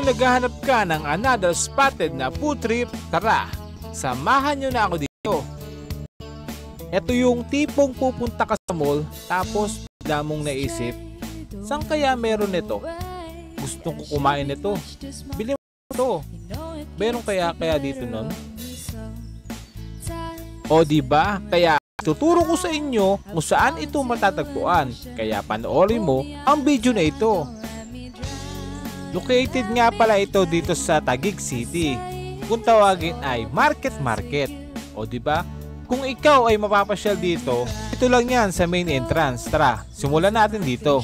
naghahanap ka ng another spotted na food trip, tara, samahan nyo na ako dito. Ito yung tipong pupunta ka sa mall tapos bigla mong naisip, saan kaya meron nito? Gustong ko kumain nito. Bili mo ito. Meron kaya dito nun? O diba? Kaya tuturo ko sa inyo kung saan ito matatagpuan. Kaya panoorin mo ang video na ito. Located nga pala ito dito sa Taguig City. Kung tawagin ay Market. O diba? Kung ikaw ay mapapasyal dito, ito lang yan sa main entrance. Tara, simulan natin dito.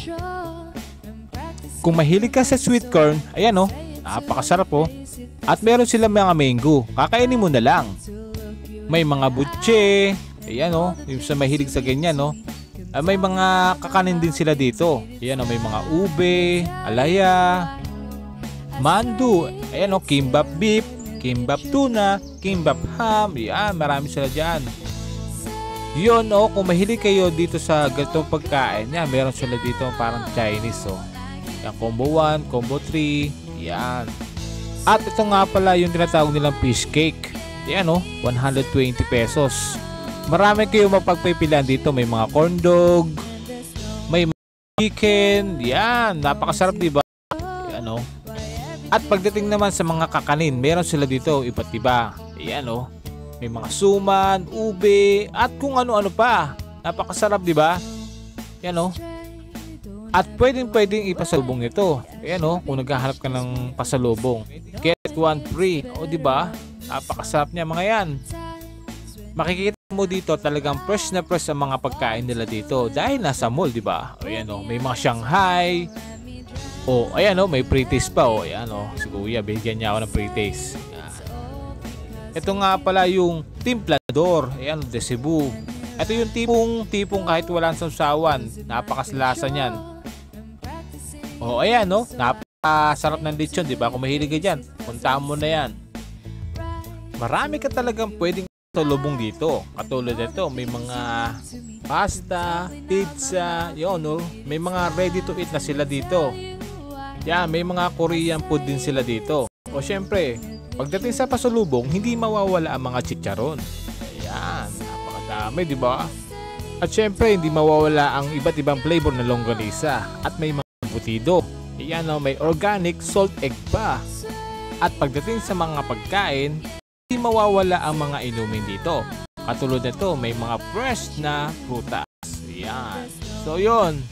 Kung mahilig ka sa sweet corn, ayan o, napakasarap o. At meron silang mga mango, kakainin mo na lang. May mga butche, ayan o, yung sa mahilig sa ganyan o. May mga kakanin din sila dito. Ayan o, may mga ube, alaya, mandu, ayan o, kimbap beef, kimbap tuna, kimbap ham, yan, marami sila dyan. Yun o, kung mahilig kayo dito sa ganitong pagkain, yan, meron sila dito parang Chinese o. Yan, combo 1, combo 3, yan. At ito nga pala yung tinatawag nilang fish cake. Yan o, 120 pesos. Marami kayo mapagpipilian dito, may mga corn dog, may chicken, yan, napakasarap diba? Yan o. At pagdating naman sa mga kakanin, meron sila dito iba't iba. Ayan o. May mga suman, ube, at kung ano-ano pa. Napakasarap, di ba? Ayan o. At pwedeng ipasalubong ito. Ayan o, kung naghahanap ka ng pasalubong. Get one free. O, di ba? Napakasarap niya mga yan. Makikita mo dito talagang fresh na fresh ang mga pagkain nila dito. Dahil nasa mall, di ba? Ayan o, may mga Shanghai. Oh, ayan oh, may pre-taste pa oh. Ayan oh, si Kuya, bigyan niya ako ng pre-taste. Ito nga pala yung Timplador. Ayan, de Cebu. Ito yung tipong kahit walang sausawan, napakaslasa niyan. Oh, ayan oh, napakasarap ng lechon, di ba? Kung mahilig ka diyan, puntahan mo na yan. Marami ka talagang pwedeng salubong dito. Katulad nito, may mga pasta, pizza, yun oh. May mga ready to eat na sila dito. Yan, may mga Korean food din sila dito. O syempre, pagdating sa pasalubong, hindi mawawala ang mga chicharon. Ayan, napakadami, di ba? At syempre, hindi mawawala ang iba't ibang flavor ng longganisa. At may mga butido. Ayan, may organic salt egg pa. At pagdating sa mga pagkain, hindi mawawala ang mga inumin dito. Katulad nito, may mga fresh na prutas. Ayan. So, yun.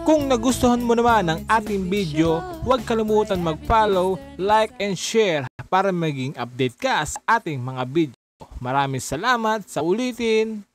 Kung nagustuhan mo naman ang ating video, huwag kalimutan mag-follow, like, and share para maging update ka sa ating mga video. Maraming salamat sa ulitin!